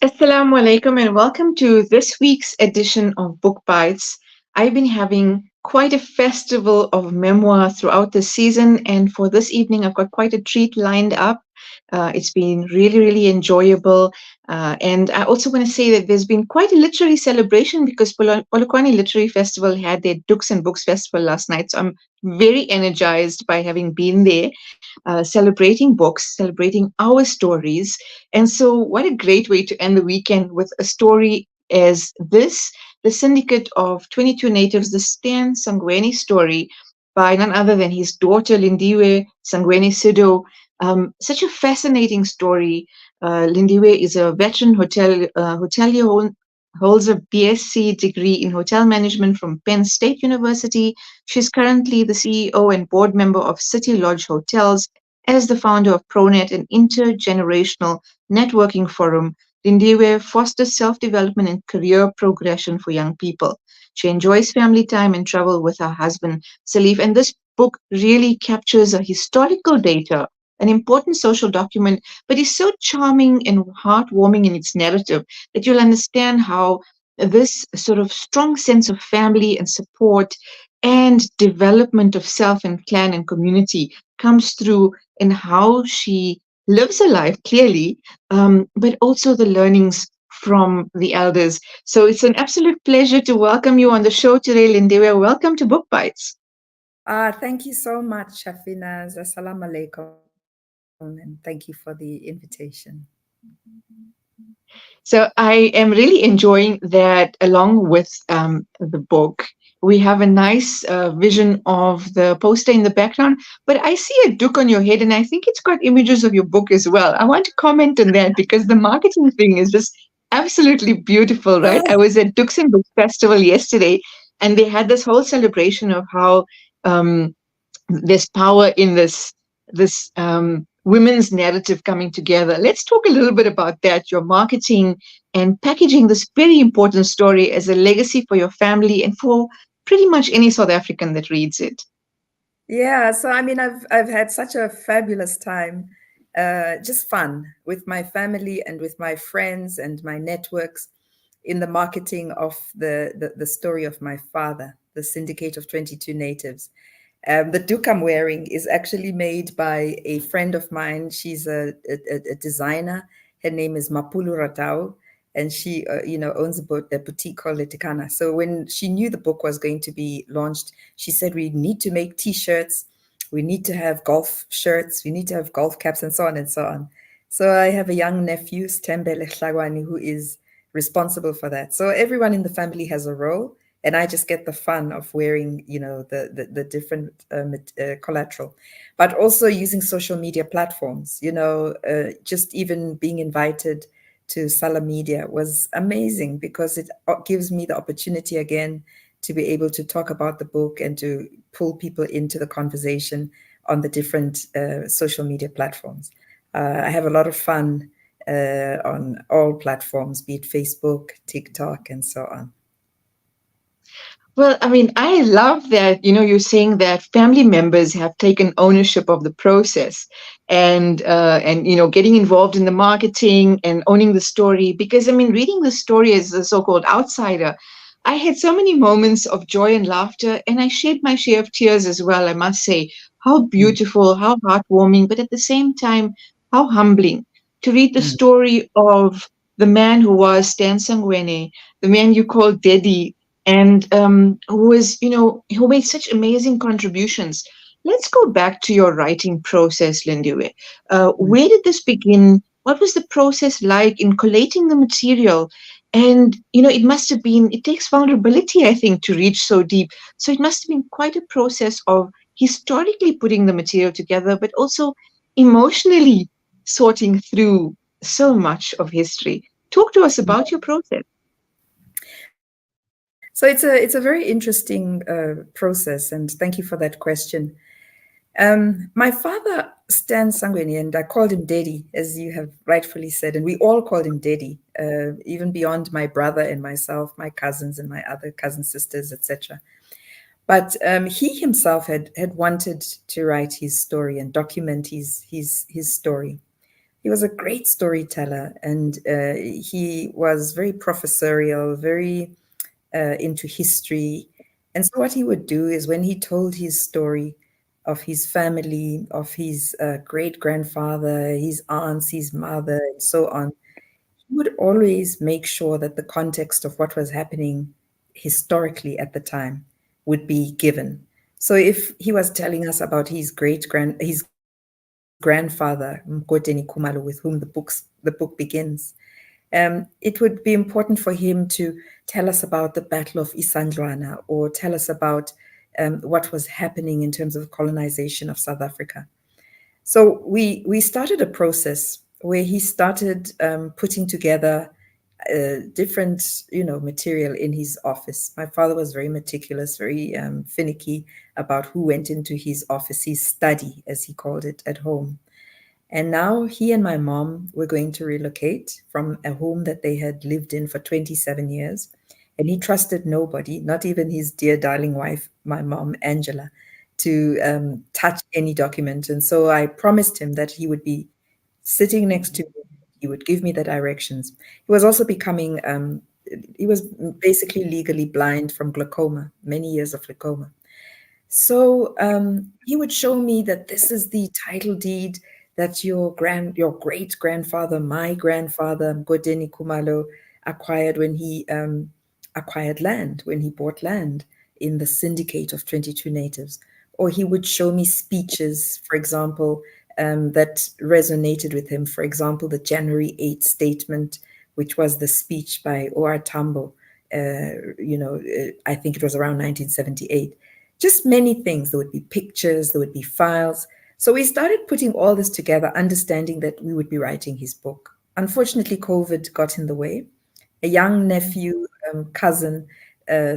Assalamu alaikum and welcome to this week's edition of Book Bites. I've been having quite a festival of memoir throughout the season, and for this evening, I've got quite a treat lined up. It's been really, really enjoyable. And I also want to say that there's been quite a literary celebration because Polokwane Literary Festival had their Dukes and Books Festival last night. So I'm very energized by having been there, celebrating books, celebrating our stories. And so, what a great way to end the weekend with a story as this, the Syndicate of 22 Natives, the Stan Sangweni story by none other than his daughter Lindiwe Sangweni-Siddo. Such a fascinating story. Lindiwe is a veteran hotelier, holds a BSc degree in hotel management from Penn State University. She's currently the CEO and board member of City Lodge Hotels. As the founder of ProNet, an intergenerational networking forum, Lindiwe fosters self-development and career progression for young people. She enjoys family time and travel with her husband, Salif. And this book really captures a historical data, an important social document, but is so charming and heartwarming in its narrative that you'll understand how this sort of strong sense of family and support and development of self and clan and community comes through in how she lives a life clearly, but also the learnings from the elders. So it's an absolute pleasure to welcome you on the show today, Lindiwe. Welcome to Book Bites. Thank you so much, Shafina. Assalamu alaikum, and thank you for the invitation. So I am really enjoying that along with the book. We have a nice vision of the poster in the background, but I see a duke on your head, and I think it's got images of your book as well. I want to comment on that because the marketing thing is just absolutely beautiful, right? I was at Dukes and Books Festival yesterday, and they had this whole celebration of how um, there's power in this women's narrative coming together. Let's talk a little bit about that, your marketing and packaging this very important story as a legacy for your family and for pretty much any South African that reads it. Yeah, so I mean, I've had such a fabulous time, just fun with my family and with my friends and my networks in the marketing of the story of my father, the Syndicate of 22 Natives. The duke I'm wearing is actually made by a friend of mine. She's a designer. Her name is Mapulu Ratau, and she, owns a boutique called Letikana. So when she knew the book was going to be launched, she said, we need to make T-shirts. We need to have golf shirts. We need to have golf caps and so on and so on. So I have a young nephew, Stembele Hlagwani, who is responsible for that. So everyone in the family has a role. And I just get the fun of wearing, the different collateral, but also using social media platforms. Just even being invited to Sala Media was amazing because it gives me the opportunity again to be able to talk about the book and to pull people into the conversation on the different social media platforms. I have a lot of fun on all platforms, be it Facebook, TikTok, and so on. Well, I mean, I love that, you're saying that family members have taken ownership of the process and getting involved in the marketing and owning the story. Because, I mean, reading the story as a so-called outsider, I had so many moments of joy and laughter, and I shed my share of tears as well, I must say. How beautiful, how heartwarming, but at the same time, how humbling to read the story of the man who was Stan Sangweni, the man you call Daddy, and who was, who made such amazing contributions. Let's go back to your writing process, Lindiwe. Where did this begin? What was the process like in collating the material? And, it takes vulnerability, I think, to reach so deep. So it must have been quite a process of historically putting the material together, but also emotionally sorting through so much of history. Talk to us about your process. So it's a very interesting process, and thank you for that question. My father, Stan Sangweni, and I called him Daddy, as you have rightfully said, and we all called him Daddy, even beyond my brother and myself, my cousins and my other cousin sisters, etc. But he himself had wanted to write his story and document his story. he was a great storyteller, and he was very professorial, very into history. And so, what he would do is when he told his story of his family, of his great grandfather, his aunts, his mother, and so on, he would always make sure that the context of what was happening historically at the time would be given. So, if he was telling us about his grandfather, Mkoteni Kumalo, with whom the book begins, it would be important for him to tell us about the Battle of Isandlwana, or tell us about what was happening in terms of colonization of South Africa. So we started a process where he started putting together different, material in his office. My father was very meticulous, very finicky about who went into his office, his study, as he called it at home. And now he and my mom were going to relocate from a home that they had lived in for 27 years. And he trusted nobody, not even his dear darling wife, my mom, Angela, to touch any document. And so I promised him that he would be sitting next to me. He would give me the directions. He was also he was basically legally blind from glaucoma, many years of glaucoma. So he would show me that this is the title deed that your great grandfather, my grandfather, Godeni Kumalo, acquired when he acquired land, when he bought land in the Syndicate of 22 natives. Or he would show me speeches, for example, that resonated with him. For example, the January 8th statement, which was the speech by O.R. Tambo. I think it was around 1978. Just many things. There would be pictures, there would be files. So we started putting all this together, understanding that we would be writing his book. Unfortunately, COVID got in the way. A young nephew, cousin,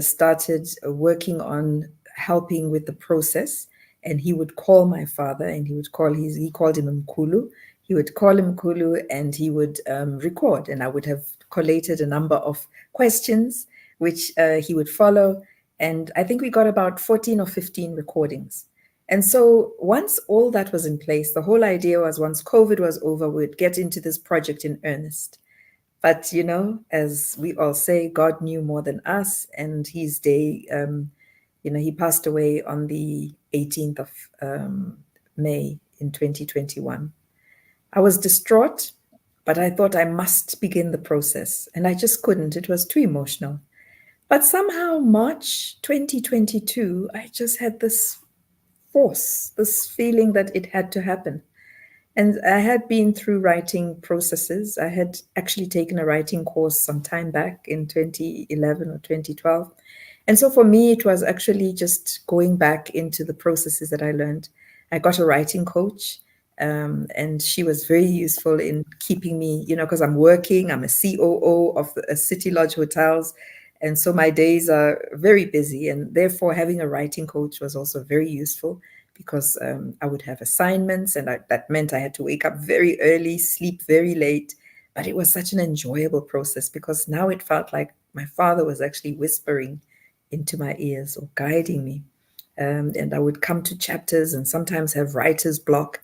started working on helping with the process, and he would call my father, and he called him Mkulu. He would call him Mkulu, and he would record, and I would have collated a number of questions, which he would follow. And I think we got about 14 or 15 recordings. And so once all that was in place, the whole idea was once COVID was over, we'd get into this project in earnest. But, as we all say, God knew more than us. And his day, he passed away on the 18th of May in 2021. I was distraught, but I thought I must begin the process. And I just couldn't. It was too emotional. But somehow, March 2022, I just had this force, this feeling that it had to happen. And I had been through writing processes. I had actually taken a writing course some time back in 2011 or 2012. And so for me, it was actually just going back into the processes that I learned. I got a writing coach, and she was very useful in keeping me, because I'm working, I'm a COO of a City Lodge Hotels. And so my days are very busy, and therefore having a writing coach was also very useful, because I would have assignments, and that meant I had to wake up very early, sleep very late. But it was such an enjoyable process, because now it felt like my father was actually whispering into my ears or guiding me. And I would come to chapters and sometimes have writer's block,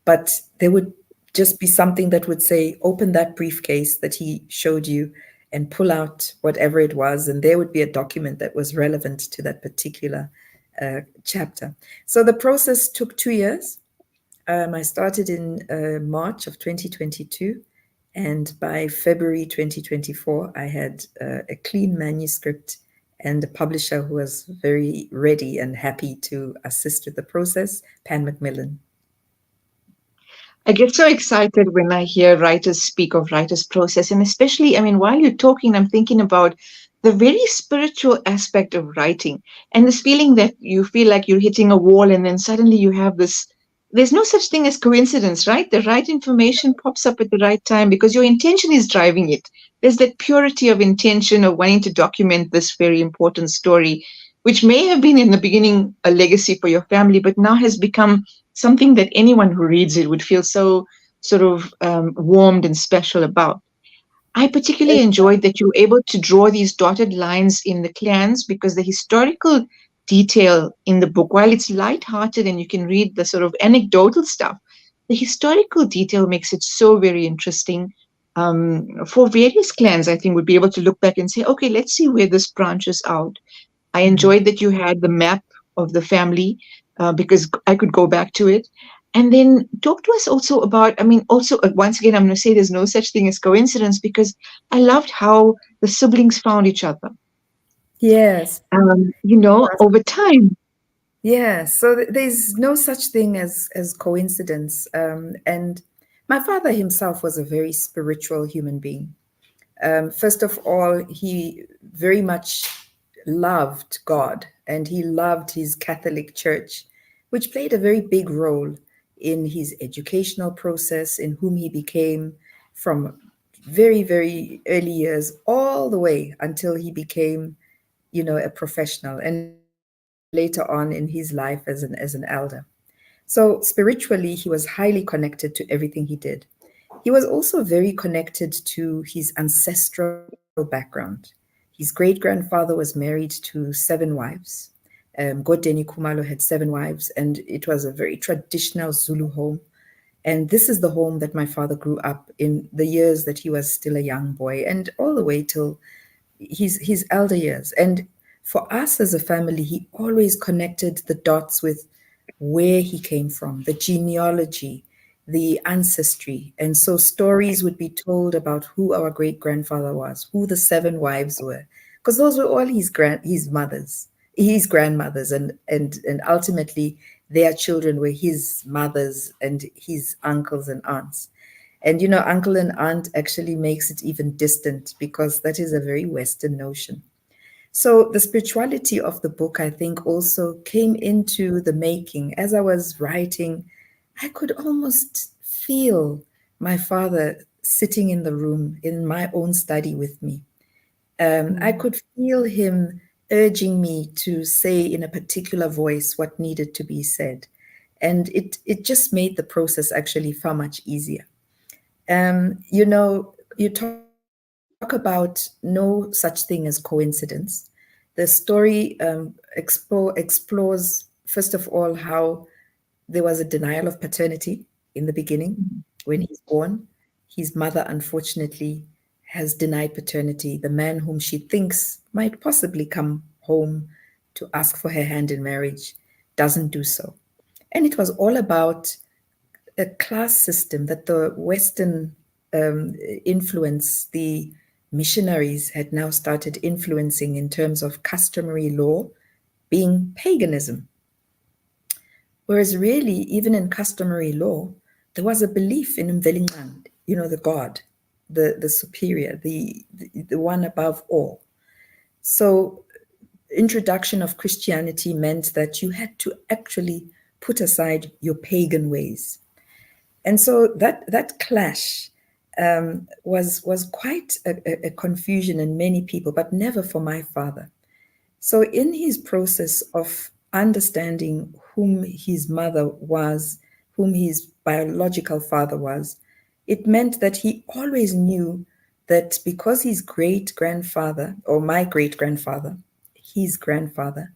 but there would just be something that would say, open that briefcase that he showed you and pull out whatever it was, and there would be a document that was relevant to that particular chapter. So the process took 2 years. I started in March of 2022, and by February 2024, I had a clean manuscript and a publisher who was very ready and happy to assist with the process, Pan Macmillan. I get so excited when I hear writers speak of writers' process. And especially, while you're talking, I'm thinking about the very spiritual aspect of writing, and this feeling that you feel like you're hitting a wall, and then suddenly you have this. There's no such thing as coincidence, right? The right information pops up at the right time because your intention is driving it. There's that purity of intention of wanting to document this very important story, which may have been in the beginning a legacy for your family, but now has become something that anyone who reads it would feel so sort of warmed and special about. I particularly enjoyed that you were able to draw these dotted lines in the clans, because the historical detail in the book, while it's lighthearted and you can read the sort of anecdotal stuff, the historical detail makes it so very interesting. For various clans, I think would be able to look back and say, okay, let's see where this branches out. I Mhm. enjoyed that you had the map of the family because I could go back to it. And then talk to us also about, I mean, also, once again, I'm going to say there's no such thing as coincidence because I loved how the siblings found each other. Yes. Over time. Yeah, so there's no such thing as coincidence. And my father himself was a very spiritual human being. First of all, he very much loved God and he loved his Catholic Church, which played a very big role in his educational process, in whom he became from very, very early years, all the way until he became, a professional and later on in his life as an elder. So spiritually, he was highly connected to everything he did. He was also very connected to his ancestral background. His great grandfather was married to 7 wives. Godeni Kumalo had 7 wives, and it was a very traditional Zulu home. And this is the home that my father grew up in the years that he was still a young boy, and all the way till his elder years. And for us as a family, he always connected the dots with where he came from, the genealogy, the ancestry. And so stories would be told about who our great grandfather was, who the 7 wives were, because those were all his grandmothers, and ultimately their children were his mothers and his uncles and aunts. And uncle and aunt actually makes it even distant because that is a very Western notion. So the spirituality of the book, I think, also came into the making. As I was writing, I could almost feel my father sitting in the room in my own study with me. I Mm, could feel him urging me to say in a particular voice what needed to be said. And it just made the process actually far much easier. You talk about no such thing as coincidence. The story explores, first of all, how there was a denial of paternity in the beginning mm, when he's born. His mother, unfortunately, has denied paternity. The man whom she thinks might possibly come home to ask for her hand in marriage doesn't do so. And it was all about a class system that the Western influence, the missionaries had now started influencing in terms of customary law being paganism. Whereas really, even in customary law, there was a belief in Mvelingand, the God, the superior, the one above all. So introduction of Christianity meant that you had to actually put aside your pagan ways. And so that clash was quite a confusion in many people, but never for my father. So in his process of understanding whom his mother was, whom his biological father was, it meant that he always knew that because his great grandfather, or my great grandfather, his grandfather,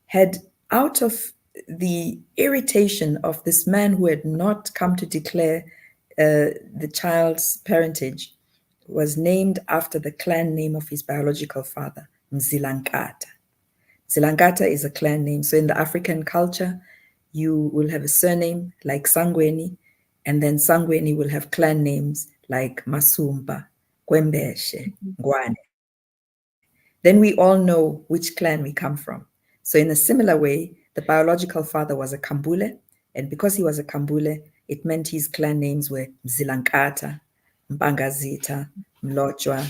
had, out of the irritation of this man who had not come to declare the child's parentage, was named after the clan name of his biological father, Mzilankata. Mzilankata is a clan name. So in the African culture, you will have a surname like Sangweni, and then Sangweni will have clan names like Masumba, Kwembeshe, mm, Ngwane. Then we all know which clan we come from. So in a similar way, the biological father was a Kambule, and because he was a Kambule, it meant his clan names were Mzilankata, Mbangazita, Mlotshwa,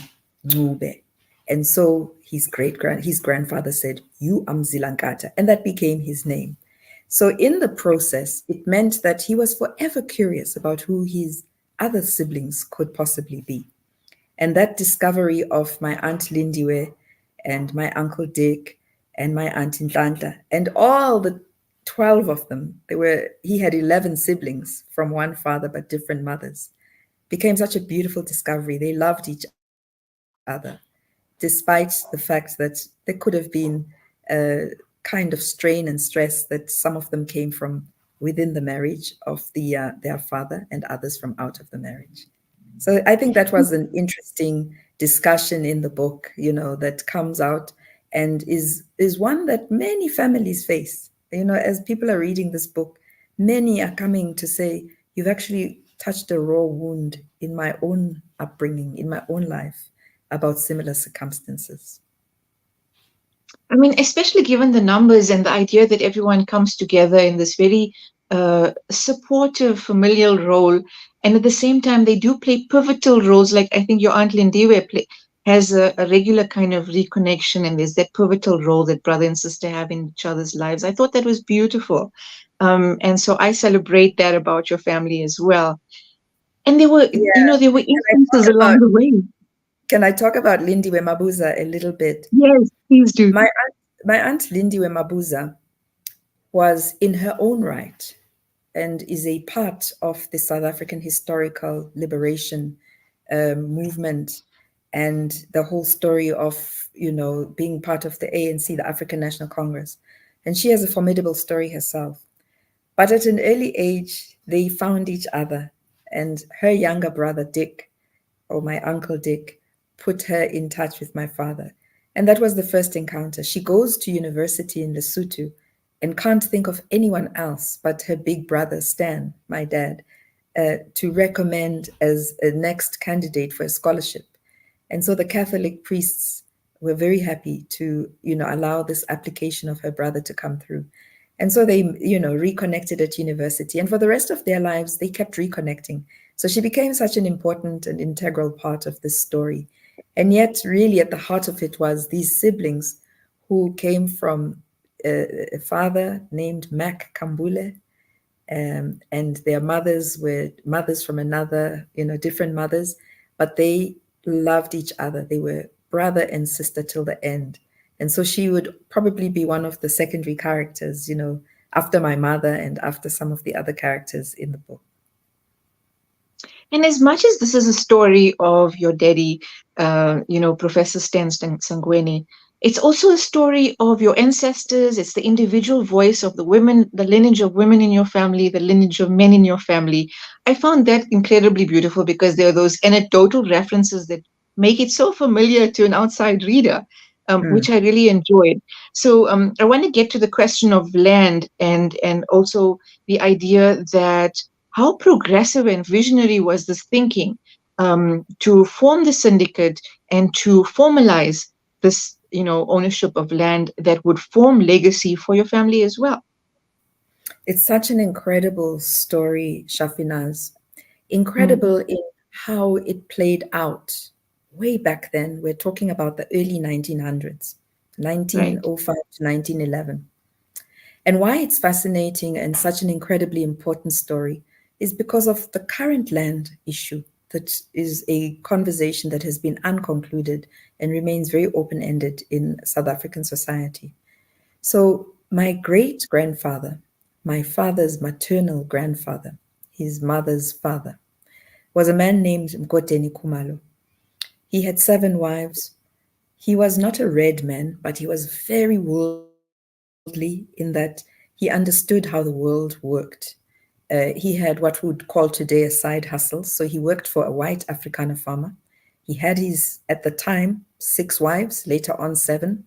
Ncube. And so his grandfather said, "You are Mzilankata," and that became his name. So in the process, it meant that he was forever curious about who his other siblings could possibly be. And that discovery of my Aunt Lindiwe and my Uncle Dick and my Aunt Intlantla and all the 12 of them, he had 11 siblings from one father but different mothers, became such a beautiful discovery. They loved each other, despite the fact that there could have been a kind of strain and stress that some of them came from within the marriage of their father and others from out of the marriage. So I think that was an interesting discussion in the book, that comes out and is one that many families face. As people are reading this book, many are coming to say, you've actually touched a raw wound in my own upbringing, in my own life, about similar circumstances. I mean, especially given the numbers and the idea that everyone comes together in this very supportive familial role, and at the same time they do play pivotal roles. Like I think your aunt Lindiwe has a regular kind of reconnection, and there's that pivotal role that brother and sister have in each other's lives. I thought that was beautiful, and so I celebrate that about your family as well. And there were, Yeah. there were Can I talk instances about along the way. can I talk about Lindiwe Mabuza a little bit? Yes, please do. My aunt Lindiwe Mabuza was in her own right and is a part of the South African historical liberation movement and the whole story of, being part of the ANC, the African National Congress. And she has a formidable story herself. But at an early age, they found each other, and her younger brother, Dick, or my uncle Dick, put her in touch with my father. And that was the first encounter. She goes to university in Lesotho and can't think of anyone else but her big brother, Stan, my dad, to recommend as a next candidate for a scholarship. And so the Catholic priests were very happy to, allow this application of her brother to come through. And so they, reconnected at university. And for the rest of their lives, they kept reconnecting. So she became such an important and integral part of this story. And yet, really, at the heart of it was these siblings who came from a father named Mac Kambule, and their mothers were mothers from another, different mothers, but they loved each other. They were brother and sister till the end. And so she would probably be one of the secondary characters, after my mother and after some of the other characters in the book. And as much as this is a story of your daddy, Professor Sangweni, it's also a story of your ancestors. It's the individual voice of the women, the lineage of women in your family, the lineage of men in your family. I found that incredibly beautiful because there are those anecdotal references that make it so familiar to an outside reader, which I really enjoyed. So I want to get to the question of land and also the idea that how progressive and visionary was this thinking to form the syndicate and to formalize this, ownership of land that would form legacy for your family as well. It's such an incredible story, Shafinaz. Incredible in how it played out way back then. We're talking about the early 1900s, Right. 1905 to 1911. And why it's fascinating and such an incredibly important story is because of the current land issue that is a conversation that has been unconcluded and remains very open-ended in South African society. So my great-grandfather, my father's maternal grandfather, his mother's father, was a man named Mkoteni Khumalo. He had 7 wives. He was not a red man, but he was very worldly in that he understood how the world worked. He had what we would call today a side hustle. So he worked for a white Afrikaner farmer. He had at the time, 6 wives, later on 7.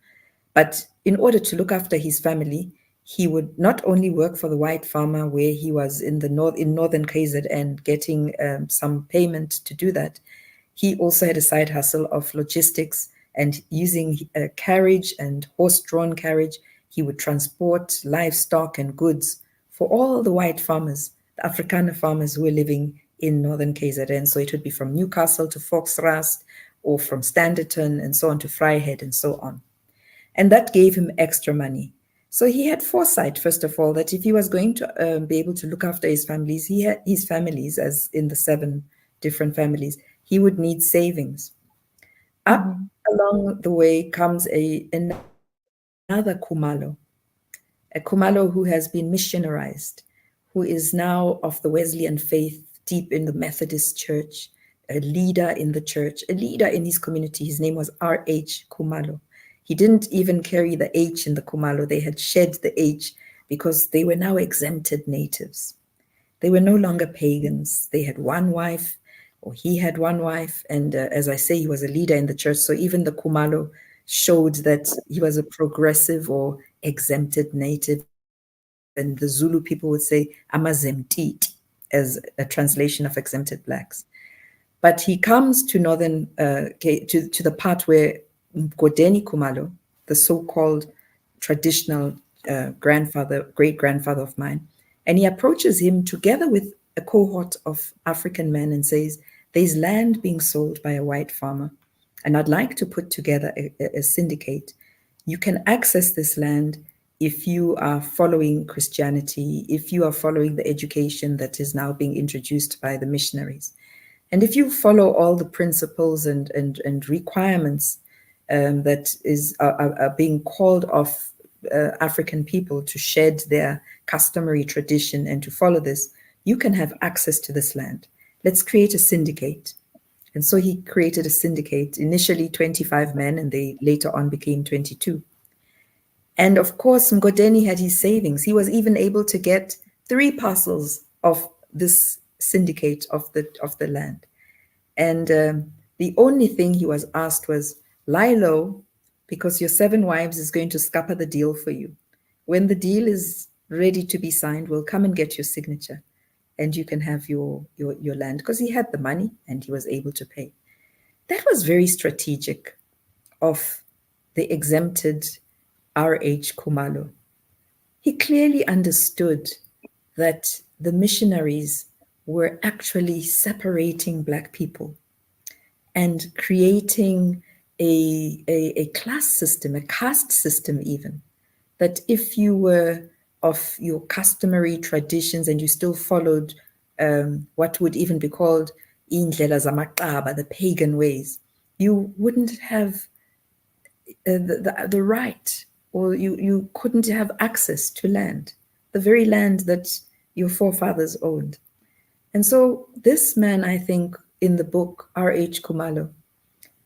But in order to look after his family, he would not only work for the white farmer where he was in northern KZN getting some payment to do that. He also had a side hustle of logistics and using a carriage and horse-drawn carriage. He would transport livestock and goods for all the white farmers, the Afrikaner farmers who were living in northern KZN. So it would be from Newcastle to Volksrust or from Standerton and so on to Vryheid and so on. And that gave him extra money. So he had foresight, first of all, that if he was going to be able to look after his families, as in the 7 different families, he would need savings. Up along the way comes another Khumalo, a Khumalo who has been missionarized, who is now of the Wesleyan faith, deep in the Methodist Church, a leader in the church, a leader in his community. His name was R.H. Khumalo. He didn't even carry the H in the Khumalo. They had shed the H because they were now exempted natives. They were no longer pagans. They had one wife, or he had one wife. And as I say, he was a leader in the church. So even the Kumalo showed that he was a progressive or exempted native. And the Zulu people would say amazemtiti, as a translation of exempted blacks. But he comes to to the part where Godeni Kumalo, the so-called traditional great grandfather of mine, and he approaches him together with a cohort of African men and says, "There's land being sold by a white farmer, and I'd like to put together a syndicate. You can access this land if you are following Christianity, if you are following the education that is now being introduced by the missionaries. And if you follow all the principles and requirements that are being called of African people to shed their customary tradition and to follow this, you can have access to this land. Let's create a syndicate." And so he created a syndicate, initially 25 men, and they later on became 22. And of course, Mgodeni had his savings. He was even able to get 3 parcels of this syndicate of the land. And the only thing he was asked was, lie low, because your 7 wives is going to scupper the deal for you. When the deal is ready to be signed, we'll come and get your signature, and you can have your land, because he had the money and he was able to pay. That was very strategic of the exempted R.H. Kumalo. He clearly understood that the missionaries were actually separating Black people and creating a class system, a caste system even, that if you were of your customary traditions and you still followed what would even be called indlela zamaqaba, the pagan ways, you wouldn't have the right, or you couldn't have access to land, the very land that your forefathers owned. And so this man, I think, in the book, R.H. Kumalo,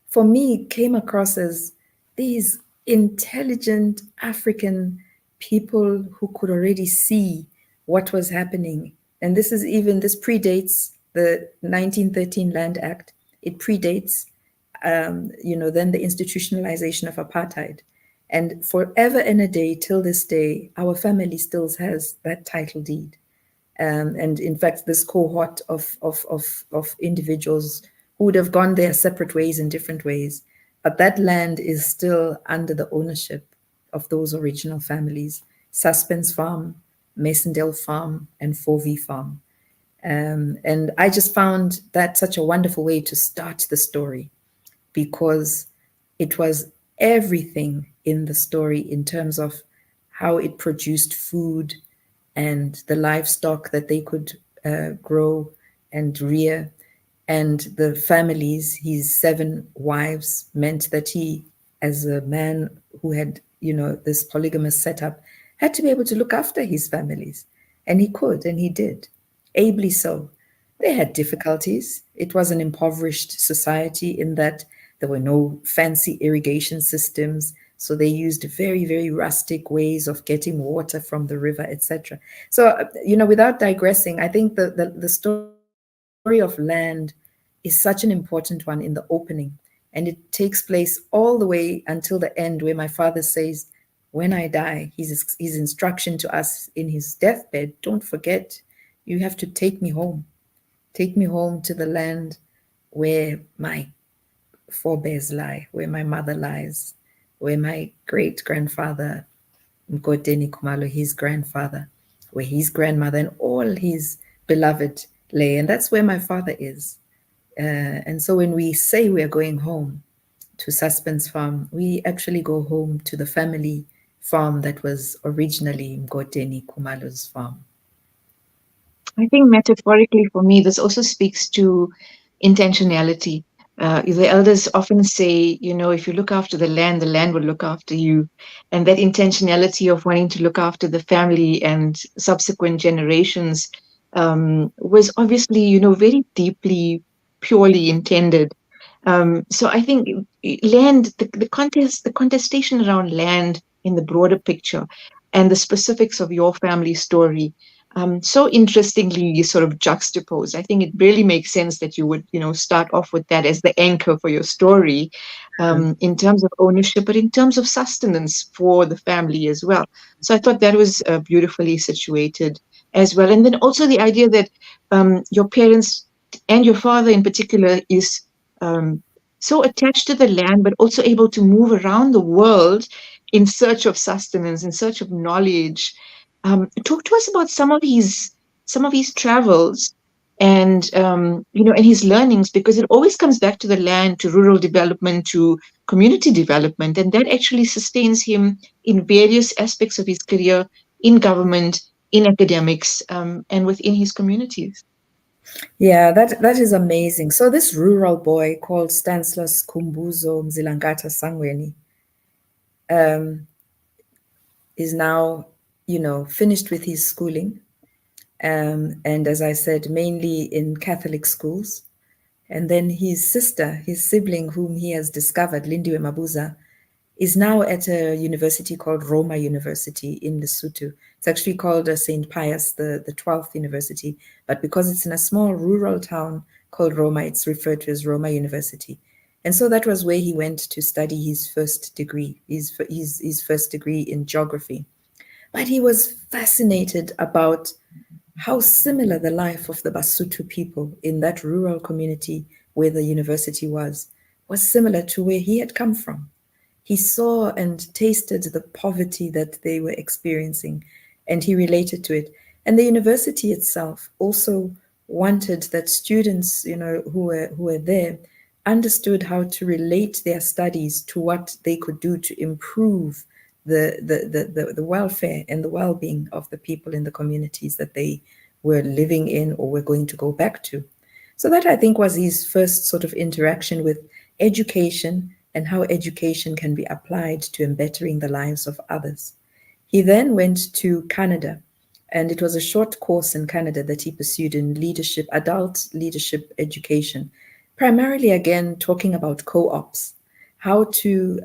for me, came across as these intelligent African people who could already see what was happening. And this predates the 1913 Land Act. It predates, then the institutionalization of apartheid. And forever and a day, till this day, our family still has that title deed. And in fact, this cohort of individuals who would have gone their separate ways in different ways, but that land is still under the ownership of those original families: Suspense Farm, Masondale Farm, and 4V Farm. And I just found that such a wonderful way to start the story, because it was everything in the story in terms of how it produced food and the livestock that they could grow and rear. And the families, his 7 wives, meant that he, as a man who had, this polygamous setup, had to be able to look after his families. And he could, and he did, ably so. They had difficulties. It was an impoverished society in that there were no fancy irrigation systems. So they used very, very rustic ways of getting water from the river, etc. So, without digressing, I think the story of land is such an important one in the opening. And it takes place all the way until the end, where my father says, when I die, his instruction to us in his deathbed, don't forget, you have to take me home. Take me home to the land where my forebears lie, where my mother lies, where my great-grandfather, Mgodeni Kumalo, his grandfather, where his grandmother and all his beloved lay. And that's where my father is. And so when we say we're going home to Suspense Farm, we actually go home to the family farm that was originally Mgodeni Kumalo's farm. I think metaphorically for me, this also speaks to intentionality. The elders often say, if you look after the land will look after you. And that intentionality of wanting to look after the family and subsequent generations was obviously, very deeply, purely intended. So I think land, the contestation around land in the broader picture, and the specifics of your family story so interestingly sort of juxtaposed. I think it really makes sense that you would, start off with that as the anchor for your story, in terms of ownership, but in terms of sustenance for the family as well. So I thought that was beautifully situated as well. And then also the idea that your parents and your father in particular is um, so attached to the land, but also able to move around the world in search of sustenance, in search of knowledge. Talk to us about some of his travels and and his learnings, because it always comes back to the land, to rural development, to community development, and that actually sustains him in various aspects of his career in government, in academics, and within his communities. Yeah, that is amazing. So this rural boy called Stanislas Kumbuzo Mzilangata Sangweni um, is now, finished with his schooling. And as I said, mainly in Catholic schools. And then his sister, his sibling, whom he has discovered, Lindiwe Mabuza, is now at a university called Roma University in Lesotho. It's actually called St. Pius the 12th University, but because it's in a small rural town called Roma, it's referred to as Roma University. And so that was where he went to study his first degree, his first degree in geography. But he was fascinated about how similar the life of the Basotho people in that rural community where the university was similar to where he had come from. He saw and tasted the poverty that they were experiencing, and he related to it. And the university itself also wanted that students, who were there, understood how to relate their studies to what they could do to improve the welfare and the well-being of the people in the communities that they were living in or were going to go back to. So that, I think, was his first sort of interaction with education and how education can be applied to bettering the lives of others. He then went to Canada, and it was a short course in Canada that he pursued in leadership, adult leadership education, primarily, again, talking about co-ops, how to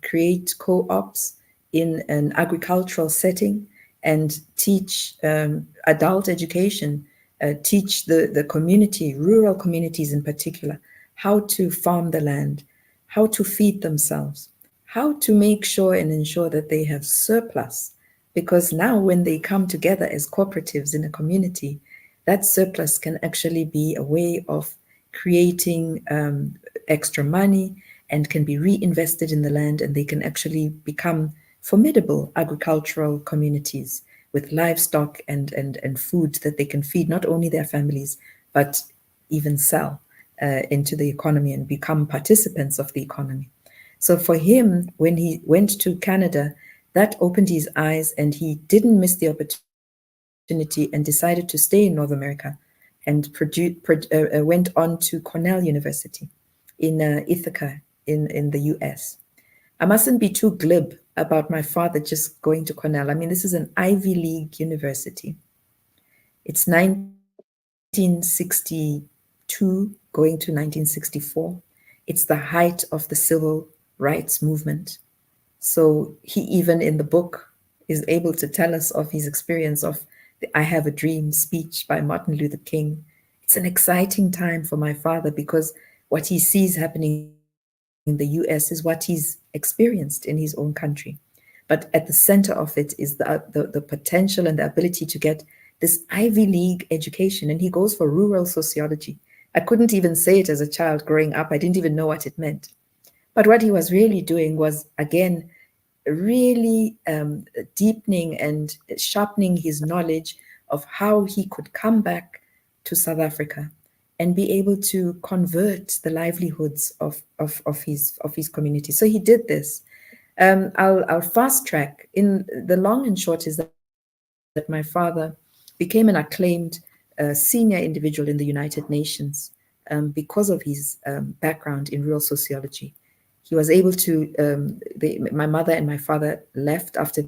create co-ops in an agricultural setting and teach adult education, teach the community, rural communities in particular, how to farm the land, how to feed themselves, how to make sure and ensure that they have surplus. Because now when they come together as cooperatives in a community, that surplus can actually be a way of creating extra money and can be reinvested in the land, and they can actually become formidable agricultural communities with livestock and food that they can feed not only their families, but even sell into the economy and become participants of the economy. So for him, when he went to Canada, that opened his eyes, and he didn't miss the opportunity and decided to stay in North America and went on to Cornell University in Ithaca in the US. I mustn't be too glib about my father just going to Cornell. I mean, this is an Ivy League university. It's 1962 going to 1964. It's the height of the civil rights movement. So he even in the book is able to tell us of his experience of the I Have a Dream speech by Martin Luther King. It's an exciting time for my father because what he sees happening in the US is what he's experienced in his own country. But at the center of it is the potential and the ability to get this Ivy League education. And he goes for rural sociology. I couldn't even say it as a child growing up. I didn't even know what it meant. But what he was really doing was, again, really deepening and sharpening his knowledge of how he could come back to South Africa and be able to convert the livelihoods of his community. So he did this. I'll fast track. In the long and short is that my father became an acclaimed senior individual in the United Nations because of his background in rural sociology. He was able to, my mother and my father left after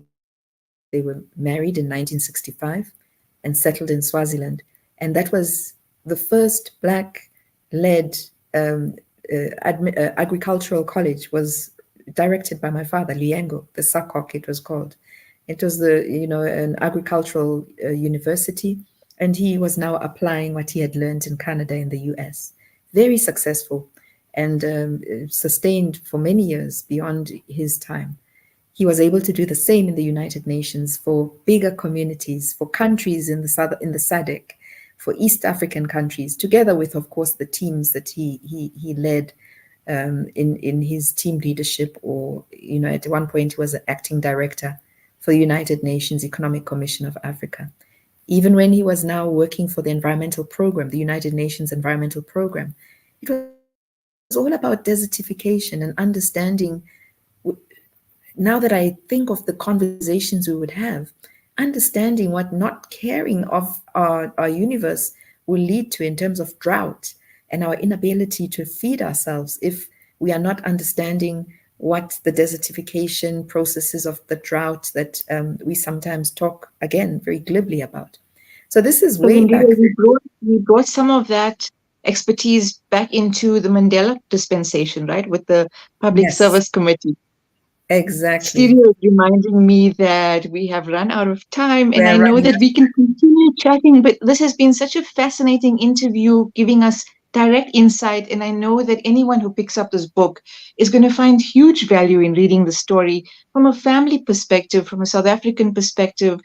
they were married in 1965 and settled in Swaziland. And that was the first Black-led agricultural college was directed by my father, Liengo, the SACOC it was called. It was an agricultural university, and he was now applying what he had learned in Canada and the US. Very successful, and sustained for many years beyond his time. He was able to do the same in the United Nations for bigger communities, for countries in the SADC, for East African countries, together with, of course, the teams that he led in his team leadership, or at one point he was an acting director for the United Nations Economic Commission of Africa. Even when he was now working for the environmental program, the United Nations Environmental Program, it was all about desertification and understanding. Now that I think of the conversations we would have, understanding what not caring of our universe will lead to in terms of drought and our inability to feed ourselves if we are not understanding what the desertification processes of the drought that we sometimes talk, again, very glibly about. So this is So way back. we brought some of that expertise back into the Mandela dispensation, right, with the Public Yes, Service Committee. exactly. Studio is reminding me that we have run out of time, and We're I know running that we can continue chatting, but this has been such a fascinating interview, giving us direct insight. And I know that anyone who picks up this book is going to find huge value in reading the story from a family perspective, from a South African perspective,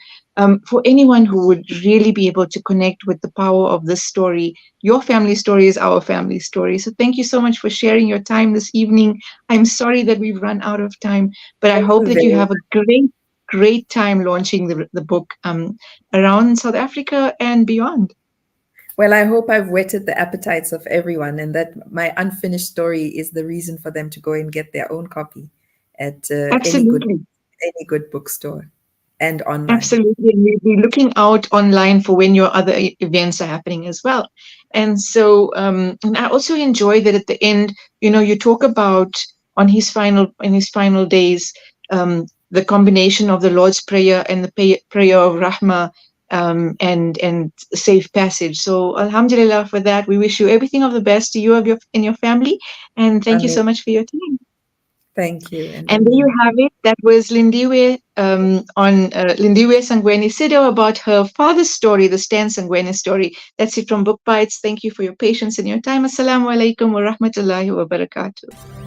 for anyone who would really be able to connect with the power of this story. Your family story is our family story. So thank you so much for sharing your time this evening. I'm sorry that we've run out of time, but I Thank hope you that you very have a great time launching the book around South Africa and beyond. Well, I hope I've whetted the appetites of everyone, and that my unfinished story is the reason for them to go and get their own copy at Absolutely. any good bookstore and online. Absolutely. And we'll be looking out online for when your other events are happening as well. And so, and I also enjoy that at the end, you talk about in his final days, the combination of the Lord's Prayer and the prayer of Rahmah, and safe passage. So, Alhamdulillah for that. We wish you everything of the best to you and your family. And thank you Amen. so much for your time. Thank you. And And there you have it. That was Lindiwe on Lindiwe Sangweni-Siddo about her father's story, the Stan Sangweni story. That's it from Book Bites. Thank you for your patience and your time. Assalamu alaikum wa rahmatullahi wa barakatuh.